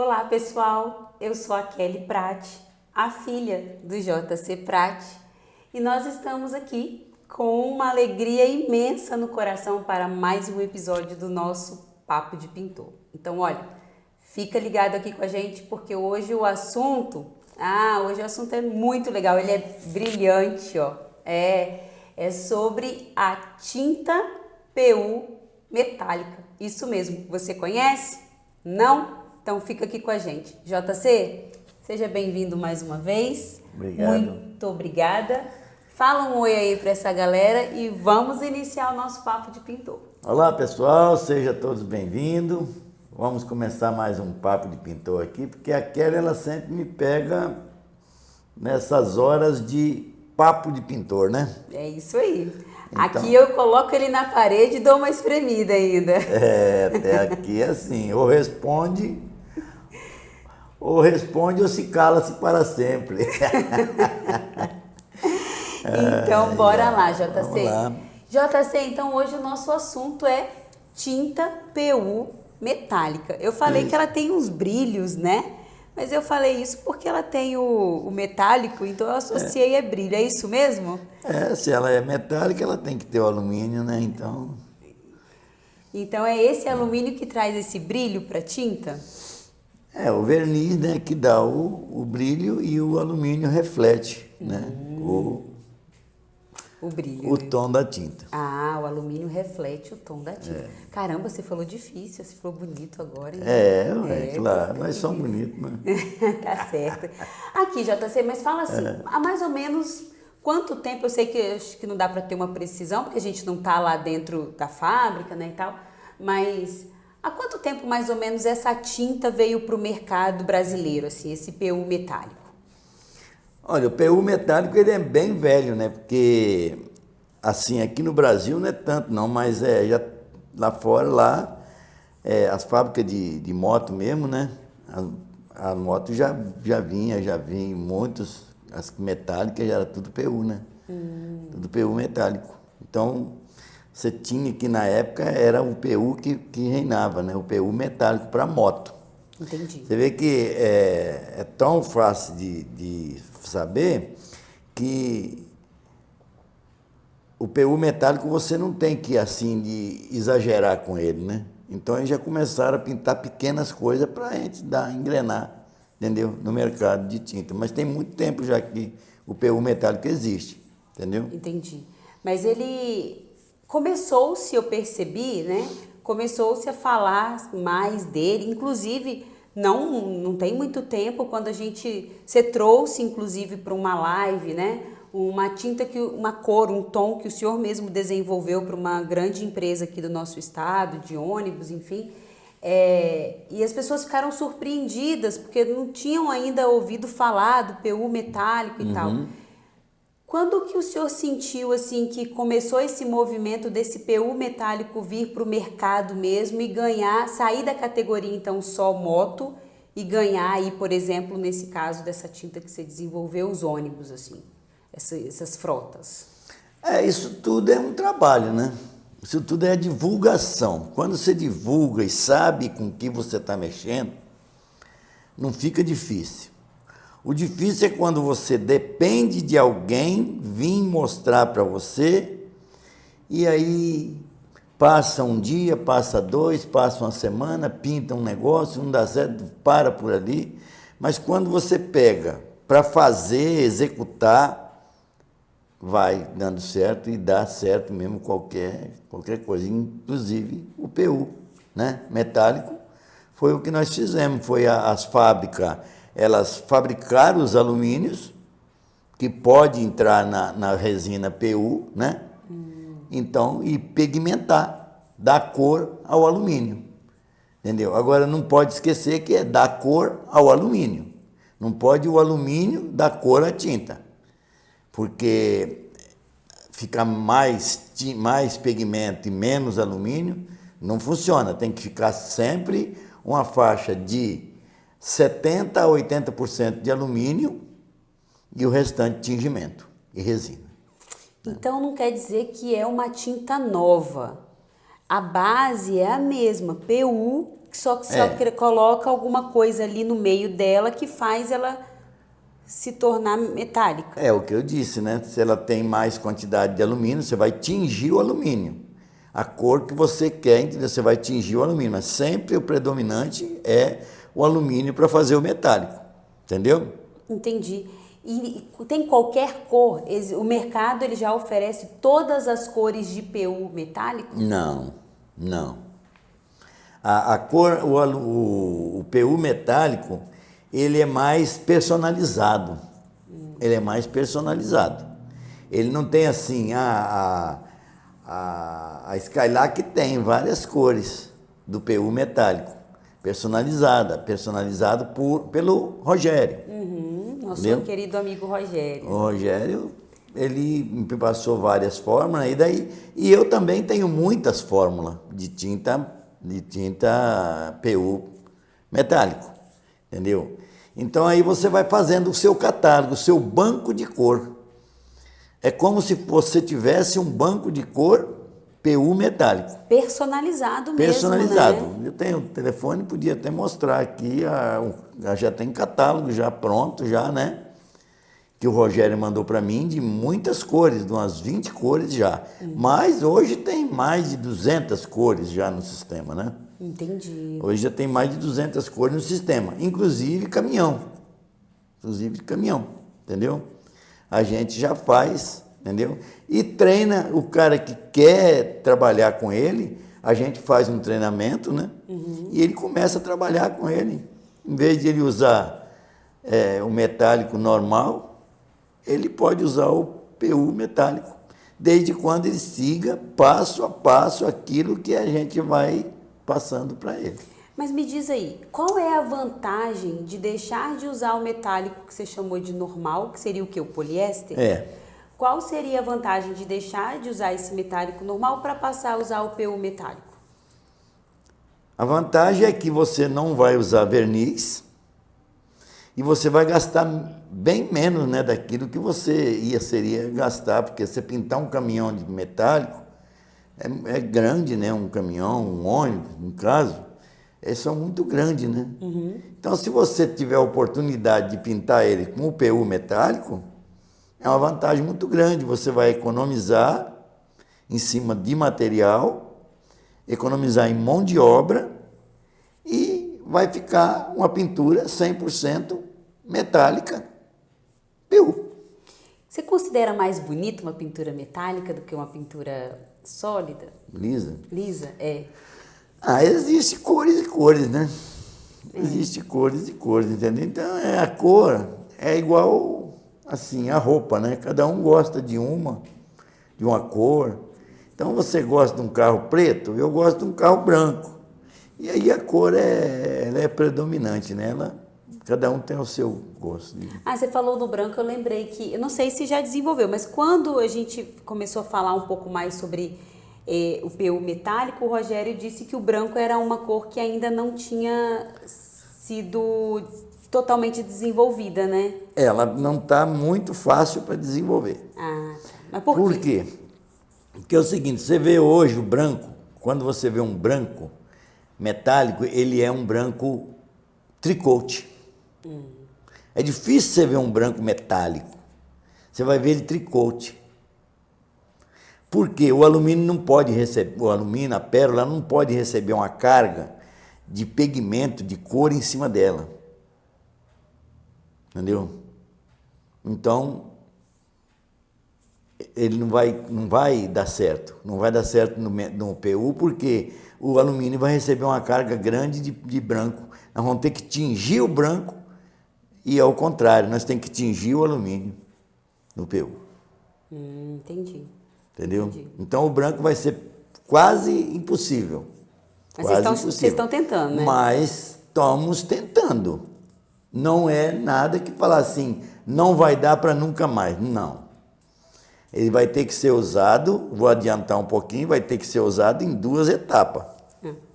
Olá pessoal, eu sou a Kelly Prat, a filha do JC Prat, e nós estamos aqui com uma alegria imensa no coração para mais um episódio do nosso Papo de Pintor. Então olha, fica ligado aqui com a gente porque hoje o assunto é muito legal, ele é brilhante, ó. É sobre a tinta PU metálica. Isso mesmo, você conhece? Não? Então fica aqui com a gente. JC, seja bem-vindo mais uma vez. Obrigado. Muito obrigada. Fala um oi aí para essa galera e vamos iniciar o nosso papo de pintor. Olá pessoal, sejam todos bem-vindos. Vamos começar mais um papo de pintor aqui, porque a Kelly ela sempre me pega nessas horas de papo de pintor, né? É isso aí. Então, aqui eu coloco ele na parede e dou uma espremida ainda. até aqui é assim, ou responde ou se cala-se para sempre. Então bora lá, JC. Vamos lá. JC, então hoje o nosso assunto é tinta PU metálica. Eu falei que ela tem uns brilhos, né? Mas eu falei isso porque ela tem o metálico, então eu associei a brilho. É isso mesmo? Se ela é metálica, ela tem que ter o alumínio, né? Então é esse alumínio que traz esse brilho para a tinta? O verniz, né, que dá o brilho e o alumínio reflete, né? O brilho. O né? tom da tinta. O alumínio reflete o tom da tinta. Caramba, você falou difícil, você falou bonito agora. Hein? Claro, nós somos bonitos, né? Tá certo. Aqui, JC, mas fala assim, há mais ou menos quanto tempo, eu sei que acho que não dá para ter uma precisão, porque a gente não tá lá dentro da fábrica, né, e tal, mas há quanto tempo mais ou menos essa tinta veio para o mercado brasileiro, assim, esse PU metálico? Olha, o PU metálico ele é bem velho, né? Porque, assim, aqui no Brasil não é tanto não, mas já lá fora, as fábricas de moto mesmo, né? A moto já vinha muitos, as metálicas já era tudo PU, né? Tudo PU metálico. Então, você tinha que na época era o PU que reinava, né? O PU metálico para moto. Entendi. Você vê que é tão fácil de saber que o PU metálico você não tem que assim de exagerar com ele, né? Então eles já começaram a pintar pequenas coisas para a gente engrenar, entendeu? No mercado de tinta. Mas tem muito tempo já que o PU metálico existe, entendeu? Entendi. Mas ele começou-se, eu percebi, né? Começou-se a falar mais dele, inclusive não tem muito tempo quando você trouxe inclusive para uma live, né? Uma tinta uma cor, um tom que o senhor mesmo desenvolveu para uma grande empresa aqui do nosso estado, de ônibus, enfim. E as pessoas ficaram surpreendidas porque não tinham ainda ouvido falar do PU metálico e tal. Quando que o senhor sentiu assim que começou esse movimento desse PU metálico vir para o mercado mesmo e sair da categoria então só moto e ganhar aí, por exemplo, nesse caso dessa tinta que você desenvolveu, os ônibus, assim, essas frotas? Isso tudo é um trabalho, né? Isso tudo é divulgação. Quando você divulga e sabe com que você está mexendo, não fica difícil. O difícil é quando você depende de alguém vir mostrar para você e aí passa um dia, passa dois, passa uma semana, pinta um negócio, não dá certo, para por ali. Mas quando você pega para fazer, executar, vai dando certo e dá certo mesmo qualquer coisa, inclusive o PU, né? Metálico. Foi o que nós fizemos, foi as fábricas. Elas fabricaram os alumínios, que pode entrar na resina PU, né? Então, e pigmentar, dar cor ao alumínio, entendeu? Agora, não pode esquecer que é dar cor ao alumínio. Não pode o alumínio dar cor à tinta, porque ficar mais pigmento e menos alumínio, não funciona. Tem que ficar sempre uma faixa de 70% a 80% de alumínio e o restante tingimento e resina. Então não quer dizer que é uma tinta nova. A base é a mesma, PU só que coloca alguma coisa ali no meio dela que faz ela se tornar metálica. É o que eu disse, né? Se ela tem mais quantidade de alumínio, você vai tingir o alumínio. A cor que você quer, entendeu? Você vai tingir o alumínio, mas sempre o predominante é o alumínio para fazer o metálico, entendeu? Entendi. E tem qualquer cor? O mercado ele já oferece todas as cores de PU metálico? Não, não. A cor, o PU metálico, ele é mais personalizado. Ele é mais personalizado. Ele não tem assim, a Skylark tem várias cores do PU metálico, personalizado pelo Rogério. Nosso Entendeu? querido amigo Rogério. O Rogério, ele me passou várias fórmulas, e eu também tenho muitas fórmulas de tinta PU metálico, entendeu? Então aí você vai fazendo o seu catálogo, o seu banco de cor. É como se você tivesse um banco de cor PU metálico. Personalizado mesmo, Personalizado. né? Eu tenho o telefone, podia até mostrar aqui, já tem catálogo já pronto, já, né? Que o Rogério mandou para mim de muitas cores, de umas 20 cores já. Mas hoje tem mais de 200 cores já no sistema, né? Entendi. Hoje já tem mais de 200 cores no sistema, inclusive caminhão. Entendeu? A gente já faz, entendeu? E treina o cara que quer trabalhar com ele, a gente faz um treinamento, né? E ele começa a trabalhar com ele. Em vez de ele usar o metálico normal, ele pode usar o PU metálico, desde quando ele siga passo a passo aquilo que a gente vai passando para ele. Mas me diz aí, qual é a vantagem de deixar de usar o metálico que você chamou de normal, que seria o quê? O poliéster? Qual seria a vantagem de deixar de usar esse metálico normal para passar a usar o PU metálico? A vantagem é que você não vai usar verniz e você vai gastar bem menos, né, daquilo que você seria gastar, porque você pintar um caminhão de metálico é grande, né? Um caminhão, um ônibus, no caso, são muito grandes, né? Então, se você tiver a oportunidade de pintar ele com o PU metálico, é uma vantagem muito grande. Você vai economizar em cima de material, economizar em mão de obra e vai ficar uma pintura 100% metálica PU. Você considera mais bonita uma pintura metálica do que uma pintura sólida? Lisa? Lisa, é. Existe cores e cores, né? Existe cores e cores, entendeu? Então, a cor é igual, assim, a roupa, né? Cada um gosta de uma cor. Então, você gosta de um carro preto, eu gosto de um carro branco. E aí a cor ela é predominante, né? Cada um tem o seu gosto. Você falou no branco, eu lembrei que, eu não sei se já desenvolveu, mas quando a gente começou a falar um pouco mais sobre o PU metálico, o Rogério disse que o branco era uma cor que ainda não tinha sido totalmente desenvolvida, né? Ela não está muito fácil para desenvolver. Mas por quê? Porque é o seguinte, você vê hoje o branco, quando você vê um branco metálico, ele é um branco tricote. É difícil você ver um branco metálico. Você vai ver ele tricote. Porque o alumínio não pode receber, a pérola não pode receber uma carga de pigmento, de cor em cima dela. Entendeu? Então, ele não vai dar certo. Não vai dar certo no PU, porque o alumínio vai receber uma carga grande de branco. Nós vamos ter que tingir o branco e, ao contrário, nós temos que tingir o alumínio no PU. Entendi. Entendeu? Entendi. Então, o branco vai ser quase impossível. Mas vocês estão tentando, né? Mas estamos tentando. Não é nada que falar assim, não vai dar para nunca mais. Não. Ele vai ter que ser usado, vou adiantar um pouquinho, vai ter que ser usado em 2 etapas.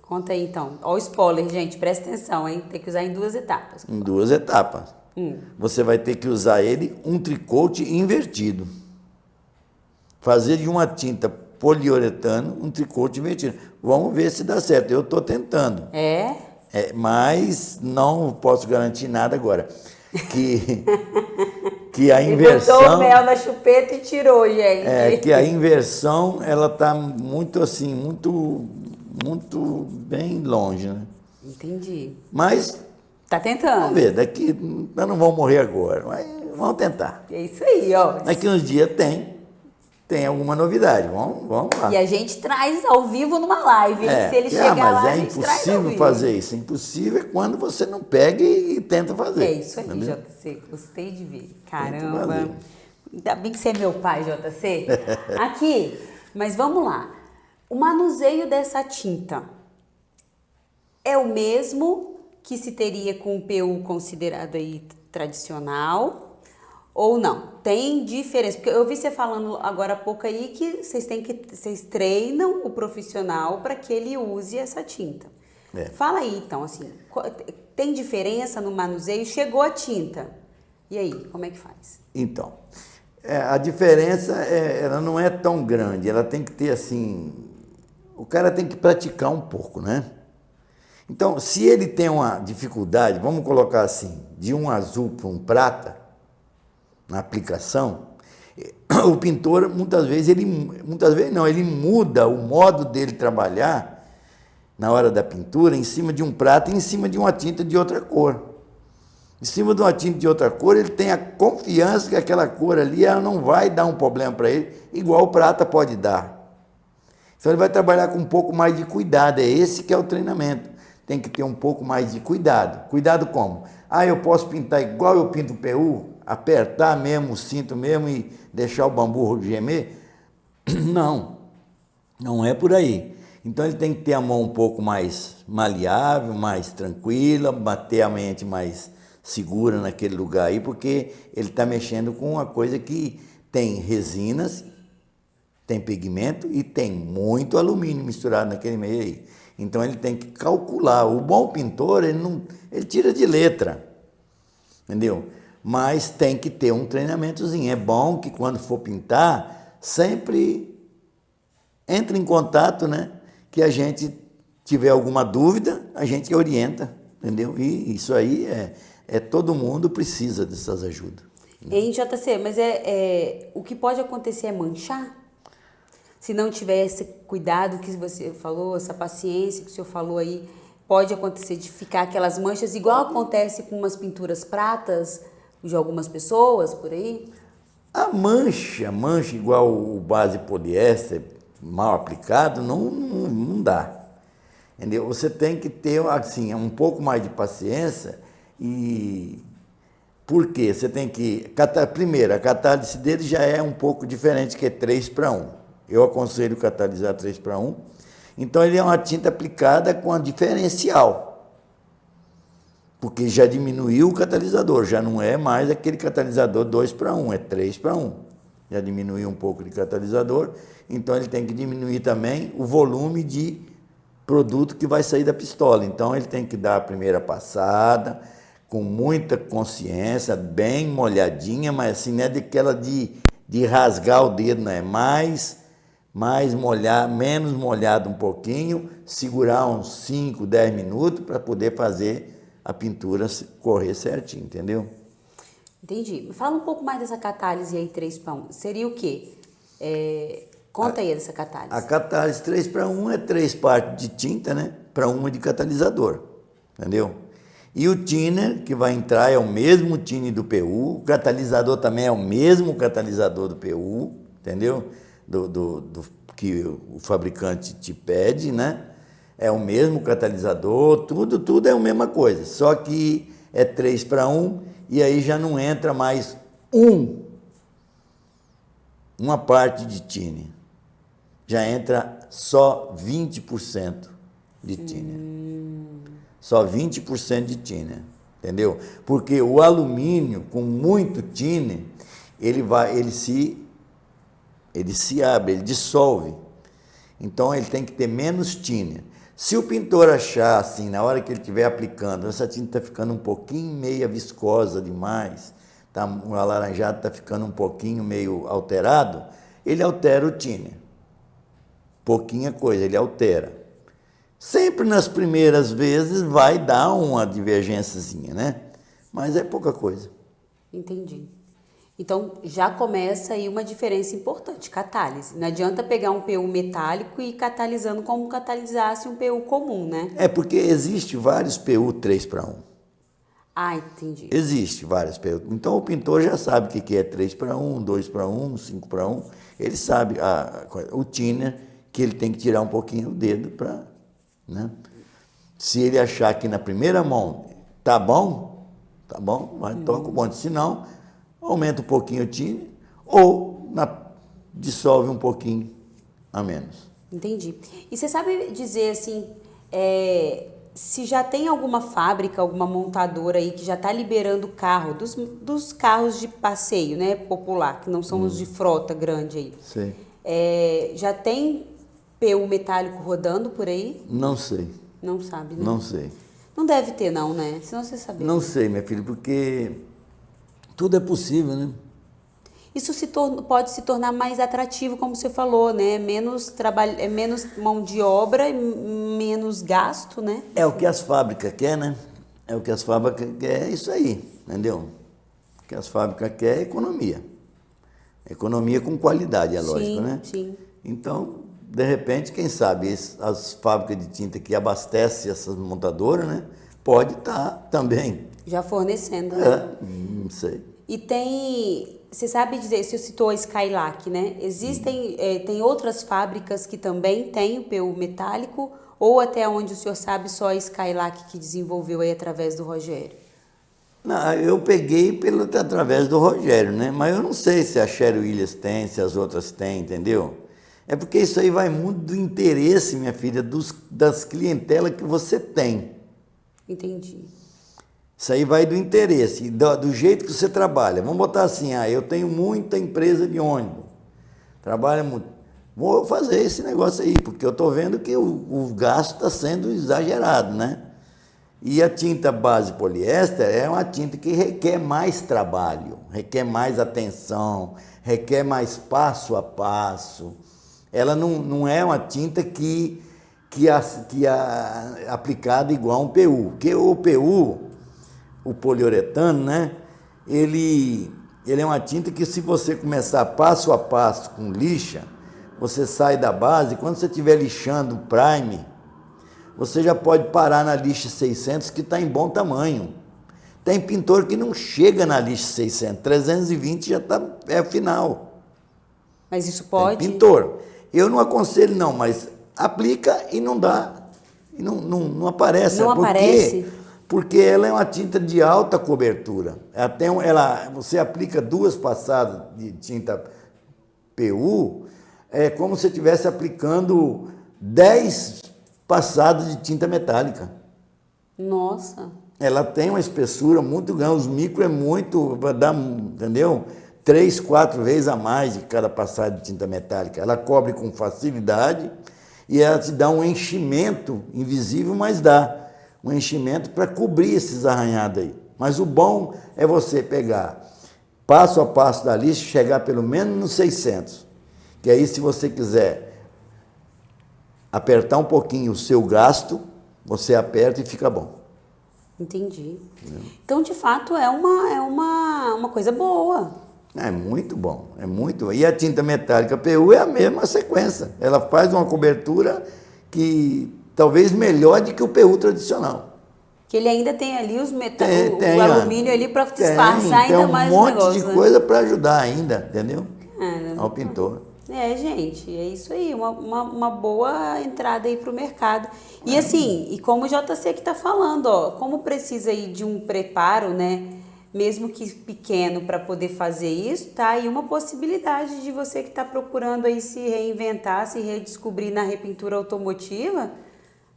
Conta aí então. Olha o spoiler, gente, presta atenção, hein? Tem que usar em 2 etapas. Em 2 etapas. Você vai ter que usar ele um tricote invertido. Fazer de uma tinta poliuretano um tricote invertido. Vamos ver se dá certo. Eu estou tentando. Mas não posso garantir nada agora. Que, que a Ele botou o inversão... mel na chupeta e tirou, gente. que a inversão, ela está muito assim, muito bem longe, né? Entendi. Mas, Tá tentando. vamos ver, daqui, nós não vamos morrer agora, mas vamos tentar. É isso aí, ó. Daqui uns dias tem alguma novidade, vamos lá. E a gente traz ao vivo numa live, hein? Se ele chegar mas lá, é a gente traz ao impossível vivo. fazer isso. Impossível é quando você não pega e tenta fazer. É isso aí, entendeu? JC. Gostei de ver. Tenta Caramba. fazer. Ainda bem que você é meu pai, JC. Aqui, mas vamos lá. O manuseio dessa tinta é o mesmo que se teria com o PU considerado aí tradicional ou não? Tem diferença? Porque eu vi você falando agora há pouco aí que vocês treinam o profissional para que ele use essa tinta. Fala aí, então, assim, tem diferença no manuseio? Chegou a tinta. E aí, como é que faz? Então, a diferença, ela não é tão grande, ela tem que ter assim, o cara tem que praticar um pouco, né? Então, se ele tem uma dificuldade, vamos colocar assim, de um azul para um prata, na aplicação, o pintor, muitas vezes ele muda o modo dele trabalhar na hora da pintura, em cima de um prata e em cima de uma tinta de outra cor. Em cima de uma tinta de outra cor, ele tem a confiança que aquela cor ali ela não vai dar um problema para ele, igual o prata pode dar. Então ele vai trabalhar com um pouco mais de cuidado, é esse que é o treinamento. Tem que ter um pouco mais de cuidado. Cuidado como? Eu posso pintar igual eu pinto o PU, apertar mesmo o cinto mesmo e deixar o bambu gemer? Não é por aí. Então ele tem que ter a mão um pouco mais maleável, mais tranquila, bater a mente mais segura naquele lugar aí, porque ele está mexendo com uma coisa que tem resinas, tem pigmento e tem muito alumínio misturado naquele meio aí. Então ele tem que calcular. O bom pintor, ele tira de letra, entendeu? Mas tem que ter um treinamentozinho. É bom que quando for pintar, sempre entre em contato, né? Que a gente tiver alguma dúvida, a gente orienta, entendeu? E isso aí todo mundo precisa dessas ajudas. Hein, JC, mas o que pode acontecer é manchar? Se não tiver esse cuidado que você falou, essa paciência que o senhor falou aí, pode acontecer de ficar aquelas manchas, igual acontece com umas pinturas pratas de algumas pessoas por aí? A mancha igual o base poliéster, mal aplicado, não dá. Entendeu? Você tem que ter assim, um pouco mais de paciência e... Por quê? Você tem que... Primeiro, a catálise dele já é um pouco diferente, que é 3:1. Eu aconselho catalisar 3:1. Então, ele é uma tinta aplicada com a diferencial. Porque já diminuiu o catalisador, já não é mais aquele catalisador 2:1, é 3:1. Já diminuiu um pouco de catalisador, então ele tem que diminuir também o volume de produto que vai sair da pistola. Então, ele tem que dar a primeira passada, com muita consciência, bem molhadinha, mas assim, não é daquela de rasgar o dedo, não é mais molhar, menos molhado um pouquinho, segurar uns 5, 10 minutos para poder fazer a pintura correr certinho, entendeu? Entendi. Fala um pouco mais dessa catálise aí 3:1. Seria o quê? Conta aí dessa catálise. A catálise 3:1 é 3 partes de tinta, né? Para uma de catalisador, entendeu? E o thinner que vai entrar é o mesmo thinner do PU, o catalisador também é o mesmo catalisador do PU, entendeu? Do que o fabricante te pede, né? É o mesmo catalisador, tudo é a mesma coisa, só que é 3:1 e aí já não entra mais uma parte de thinner, já entra só 20% de thinner. Só 20% de thinner, entendeu? Porque o alumínio com muito thinner, ele se abre, ele dissolve. Então ele tem que ter menos thinner. Se o pintor achar assim, na hora que ele estiver aplicando, essa tinta está ficando um pouquinho meia viscosa demais, o alaranjado está ficando um pouquinho meio alterado, ele altera o thinner. Pouquinha coisa, ele altera. Sempre nas primeiras vezes vai dar uma divergênciazinha, né? Mas é pouca coisa. Entendi. Então, já começa aí uma diferença importante, catálise. Não adianta pegar um PU metálico e ir catalisando como catalisasse um PU comum, né? É porque existe vários PU 3:1. Ah, entendi. Existe vários PU. Então o pintor já sabe o que é 3:1, 2:1, 5:1. Ele sabe o thinner que ele tem que tirar um pouquinho o dedo para, né? Se ele achar que na primeira mão tá bom, vai, toca o bonde. Se não, aumenta um pouquinho o thinner ou dissolve um pouquinho a menos. Entendi. E você sabe dizer assim, se já tem alguma fábrica, alguma montadora aí que já está liberando carro, dos carros de passeio, né, popular, que não são os de frota grande aí. Sei. Já tem PU metálico rodando por aí? Não sei. Não sabe, né? Não sei. Não deve ter não, né? Senão você sabe. Não sei, minha filha, porque tudo é possível, né? Isso pode se tornar mais atrativo, como você falou, né? Menos trabalho, menos mão de obra, menos gasto, né? É o que as fábricas querem, né? É o que as fábricas querem, é isso aí, entendeu? O que as fábricas querem é economia. Economia com qualidade, é lógico, né? Sim. Então, de repente, quem sabe, as fábricas de tinta que abastecem essas montadoras, né? Pode estar também. Já fornecendo, né? Não sei. E você sabe dizer, se eu citou a Skylac, né? Tem outras fábricas que também têm o PU metálico, ou até onde o senhor sabe, só a Skylac que desenvolveu aí através do Rogério? Não, eu peguei através do Rogério, né? Mas eu não sei se a Sherry Williams tem, se as outras têm, entendeu? É porque isso aí vai muito do interesse, minha filha, das clientelas que você tem. Entendi. Isso aí vai do interesse, do jeito que você trabalha. Vamos botar assim, eu tenho muita empresa de ônibus, trabalho muito. Vou fazer esse negócio aí, porque eu estou vendo que o gasto está sendo exagerado, né? E a tinta base poliéster é uma tinta que requer mais trabalho, requer mais atenção, requer mais passo a passo. Ela não é uma tinta que é aplicada igual a um PU, porque o PU, o poliuretano, né? Ele é uma tinta que, se você começar passo a passo com lixa, você sai da base, quando você estiver lixando o prime, você já pode parar na lixa 600, que está em bom tamanho. Tem pintor que não chega na lixa 600, 320 já é final. Mas isso pode? Tem pintor. Eu não aconselho não, mas aplica e não dá, e não aparece. Não aparece? Porque ela é uma tinta de alta cobertura. Você aplica 2 passadas de tinta PU, é como se estivesse aplicando 10 passadas de tinta metálica. Nossa! Ela tem uma espessura muito grande, os micro é muito, dá, entendeu? 3, 4 vezes a mais de cada passada de tinta metálica. Ela cobre com facilidade e ela te dá um enchimento invisível, mas dá um enchimento para cobrir esses arranhados aí. Mas o bom é você pegar passo a passo da lixa, chegar pelo menos nos 600. Que aí, se você quiser apertar um pouquinho o seu gasto, você aperta e fica bom. Entendi. Então, de fato, é uma coisa boa. É muito bom, é muito. E a tinta metálica PU é a mesma sequência. Ela faz uma cobertura que talvez melhor do que o PU tradicional. Que ele ainda tem ali o alumínio ali para disfarçar ainda mais o negócio. Tem um monte de coisa para ajudar ainda, entendeu? Ao pintor. Gente, é isso aí, uma boa entrada aí para o mercado. E assim, e como o JC que está falando, como precisa aí de um preparo, né? Mesmo que pequeno, para poder fazer isso, tá aí uma possibilidade de você que está procurando aí se reinventar, se redescobrir na repintura automotiva,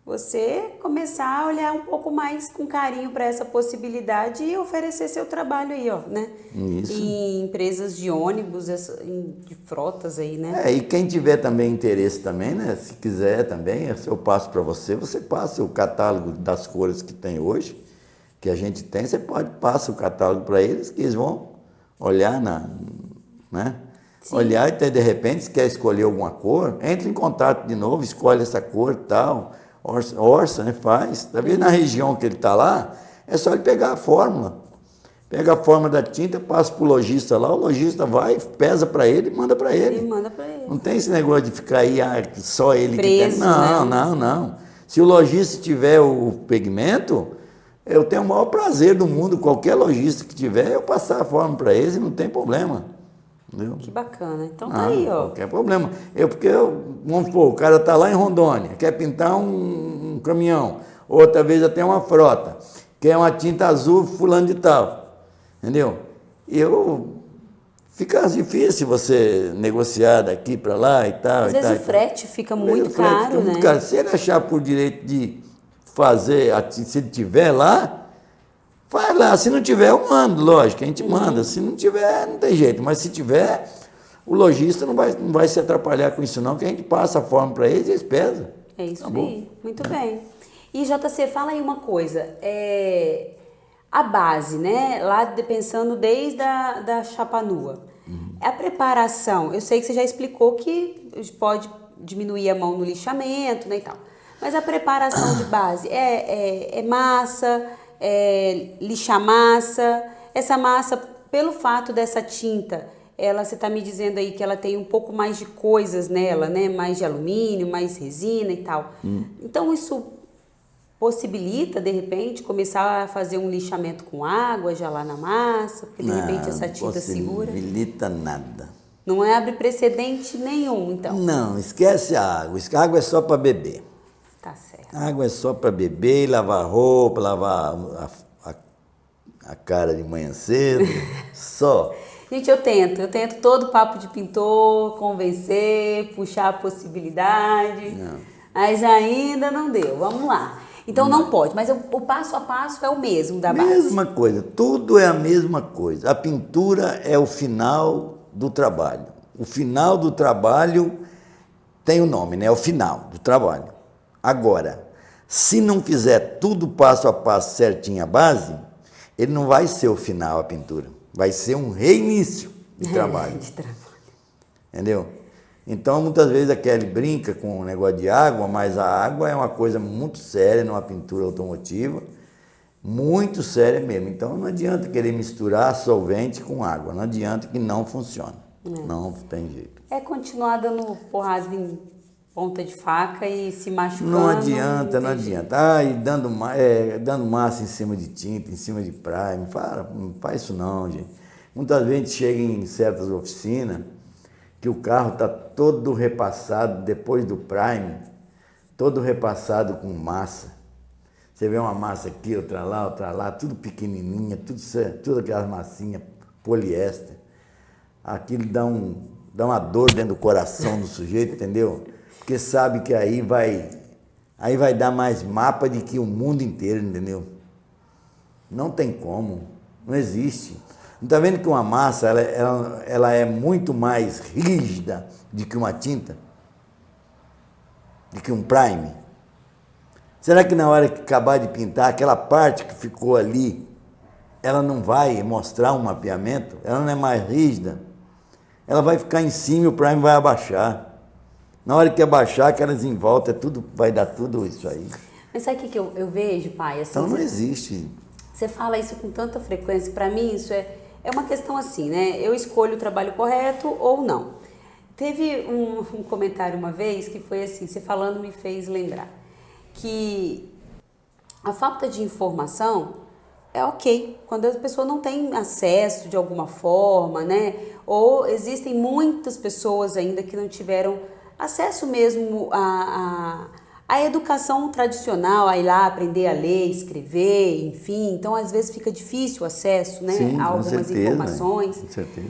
você começar a olhar um pouco mais com carinho para essa possibilidade e oferecer seu trabalho aí, né? Isso. Em empresas de ônibus, de frotas aí, né? E quem tiver também interesse também, né? Se quiser também, eu passo para você passa o catálogo das cores que tem hoje, que a gente tem, passa o catálogo para eles, que eles vão olhar né? Sim. Olhar e, de repente, se quer escolher alguma cor, entre em contato de novo, escolhe essa cor e tal. orça, né? Faz. Talvez na região que ele está lá, é só ele pegar a fórmula. Pega a fórmula da tinta, passa para o lojista lá, o lojista vai, pesa para ele e manda para ele. E manda para ele. Não tem esse negócio de ficar aí, só ele preso, que tem. Não, né? não. Se o lojista tiver o pigmento, eu tenho o maior prazer do mundo, qualquer lojista que tiver, eu passar a fórmula para eles e não tem problema. Entendeu? Que bacana. Então tá aí, ó. Qualquer problema. Vamos supor, o cara está lá em Rondônia, quer pintar um caminhão, ou talvez até uma frota, quer uma tinta azul fulano de tal. Entendeu? Fica difícil você negociar daqui para lá e tal. Às vezes o frete fica muito caro, né? Se ele achar por direito de fazer, se ele tiver lá, faz lá. Se não tiver, eu mando, lógico, a gente manda. Se não tiver, não tem jeito. Mas se tiver, o lojista não vai se atrapalhar com isso não, que a gente passa a forma para eles e eles pesam. É isso aí. Muito bem. E JC, fala aí uma coisa. A base, né? Lá pensando desde da chapa nua. A preparação, eu sei que você já explicou que pode diminuir a mão no lixamento, né, e tal. Mas a preparação de base é massa, lixar massa. Essa massa, pelo fato dessa tinta, você está me dizendo aí que ela tem um pouco mais de coisas nela, né? Mais de alumínio, mais resina e tal. Então isso possibilita, de repente, começar a fazer um lixamento com água já lá na massa, porque de repente essa tinta segura. Não possibilita nada. Não abre precedente nenhum, então. Não, esquece a água. A água é só para beber. Tá certo. A água é só para beber, lavar roupa, lavar a cara de manhã cedo, só. Gente, eu tento todo papo de pintor, convencer, puxar a possibilidade, mas ainda não deu. Vamos lá. Então não pode, mas o passo a passo é o mesmo da base. Mesma coisa, tudo é a mesma coisa. A pintura é o final do trabalho. O final do trabalho tem o nome, né? É o final do trabalho. Agora, se não fizer tudo passo a passo certinho a base, ele não vai ser o final a pintura. Vai ser um reinício de trabalho. Entendeu? Então, muitas vezes a Kelly brinca com o negócio de água, mas a água é uma coisa muito séria numa pintura automotiva, muito séria mesmo. Então, não adianta querer misturar solvente com água, não adianta que não funciona. Não tem jeito. É continuar dando porrada em ponta de faca e se machucando. Não adianta. E dando massa em cima de tinta, em cima de primer. Não faz isso não, gente. Muitas vezes chega em certas oficinas que o carro está todo repassado, depois do prime, todo repassado com massa. Você vê uma massa aqui, outra lá, tudo pequenininha, tudo aquelas massinhas, poliéster. Aquilo dá uma dor dentro do coração do sujeito, entendeu? Porque sabe que aí vai dar mais mapa do que o mundo inteiro, entendeu? Não tem como, não existe. Não está vendo que uma massa ela é muito mais rígida do que uma tinta? Do que um prime? Será que na hora que acabar de pintar, aquela parte que ficou ali, ela não vai mostrar um mapeamento? Ela não é mais rígida? Ela vai ficar em cima e o prime vai abaixar. Na hora que abaixar, aquelas em volta, vai dar tudo isso aí. Mas sabe o que eu vejo, pai? Assim, então não existe. Você fala isso com tanta frequência, para mim isso é uma questão assim, né? Eu escolho o trabalho correto ou não. Teve um comentário uma vez que foi assim, você falando me fez lembrar, que a falta de informação é ok, quando a pessoa não tem acesso de alguma forma, né? Ou existem muitas pessoas ainda que não tiveram acesso mesmo a educação tradicional, a ir lá aprender a ler, escrever, enfim. Então, às vezes, fica difícil o acesso, né, Sim, a algumas informações. Com certeza.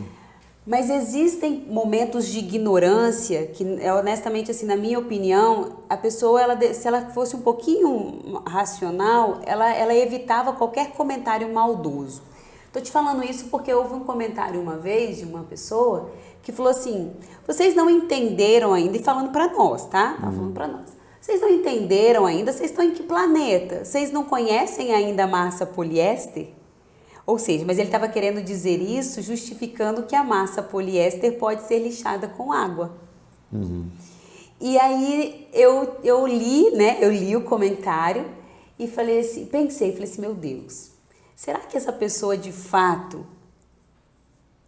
Mas existem momentos de ignorância que, honestamente, assim, na minha opinião, a pessoa, se ela fosse um pouquinho racional, ela evitava qualquer comentário maldoso. Estou te falando isso porque houve um comentário uma vez de uma pessoa que falou assim, vocês não entenderam ainda, e falando para nós, tá? Tá falando para nós. Vocês não entenderam ainda? Vocês estão em que planeta? Vocês não conhecem ainda a massa poliéster? Ou seja, mas ele estava querendo dizer isso justificando que a massa poliéster pode ser lixada com água. E aí eu li, né? Eu li o comentário e falei assim, falei assim, meu Deus, será que essa pessoa de fato,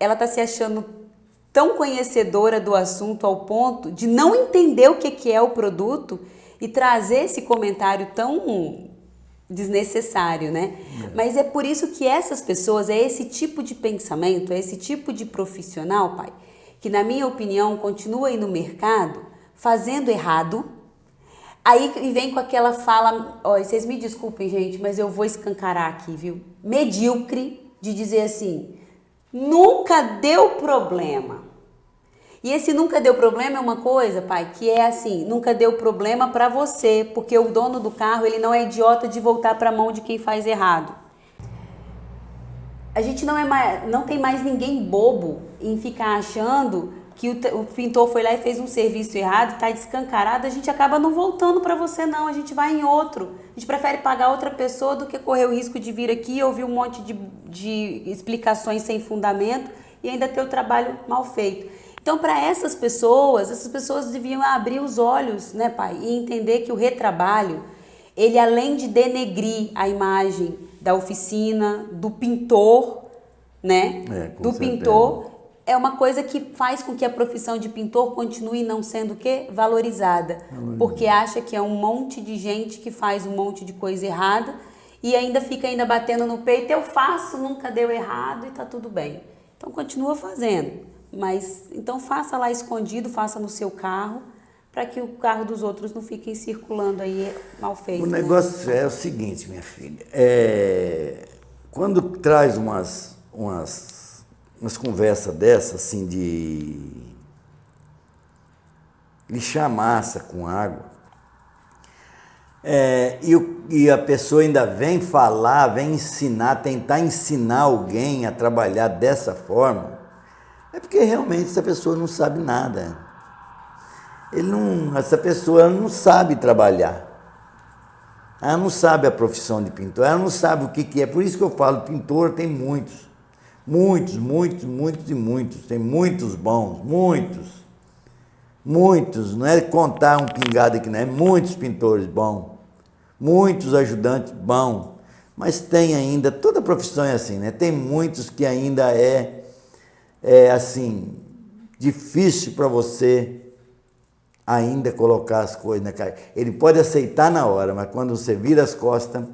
ela tá se achando tão conhecedora do assunto ao ponto de não entender o que é o produto e trazer esse comentário tão desnecessário, né? Mas é por isso que essas pessoas, é esse tipo de pensamento, é esse tipo de profissional, pai, que na minha opinião continua aí no mercado fazendo errado. Aí vem com aquela fala, ó, vocês me desculpem, gente, mas eu vou escancarar aqui, viu? Medíocre, de dizer assim, nunca deu problema. E esse nunca deu problema é uma coisa, pai, que é assim, nunca deu problema pra você, porque o dono do carro, ele não é idiota de voltar pra mão de quem faz errado. A gente não tem mais ninguém bobo em ficar achando que o pintor foi lá e fez um serviço errado, tá descancarado, a gente acaba não voltando para você não, a gente vai em outro. A gente prefere pagar outra pessoa do que correr o risco de vir aqui e ouvir um monte de explicações sem fundamento e ainda ter o trabalho mal feito. Então, para essas pessoas deviam abrir os olhos, né, pai, e entender que o retrabalho, ele além de denegrir a imagem da oficina, do pintor, né, do pintor, é uma coisa que faz com que a profissão de pintor continue não sendo o quê? Valorizada. Porque acha que é um monte de gente que faz um monte de coisa errada e ainda fica batendo no peito, eu faço, nunca deu errado e tá tudo bem. Então continua fazendo, mas então faça lá escondido, faça no seu carro, para que o carro dos outros não fiquem circulando aí mal feito. O negócio é o seguinte, minha filha, quando traz umas conversas dessas, assim, de lixar massa com água, e a pessoa ainda vem falar, vem ensinar, tentar ensinar alguém a trabalhar dessa forma, é porque realmente essa pessoa não sabe nada. Essa pessoa não sabe trabalhar. Ela não sabe a profissão de pintor, ela não sabe o que é. Por isso que eu falo, pintor tem muitos. Muitos, tem muitos bons, muitos, não é contar um pingado aqui, não é muitos pintores bons, muitos ajudantes bons, mas tem ainda, toda profissão é assim, né? Tem muitos que ainda é assim, difícil para você ainda colocar as coisas na cara. Ele pode aceitar na hora, mas quando você vira as costas,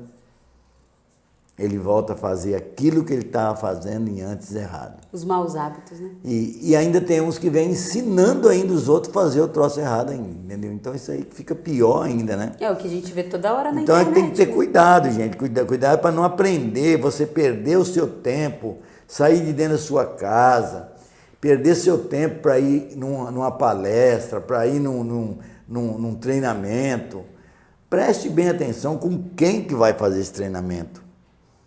ele volta a fazer aquilo que ele estava fazendo em antes errado. Os maus hábitos, né? E ainda tem uns que vêm ensinando ainda os outros a fazer o troço errado ainda, entendeu? Então isso aí fica pior ainda, né? É o que a gente vê toda hora na internet. Então tem que ter cuidado, gente, cuidado para não aprender, você perder o seu tempo, sair de dentro da sua casa, perder seu tempo para ir numa palestra, para ir num treinamento. Preste bem atenção com quem que vai fazer esse treinamento.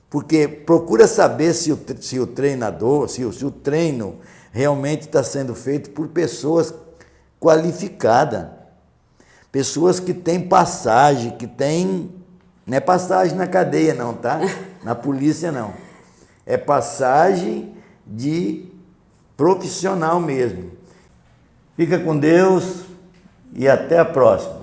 Porque procura saber se o treinador, se o treino realmente está sendo feito por pessoas qualificadas. Pessoas que têm passagem, não é passagem na cadeia não, tá? Na polícia não. É passagem de profissional mesmo. Fica com Deus e até a próxima.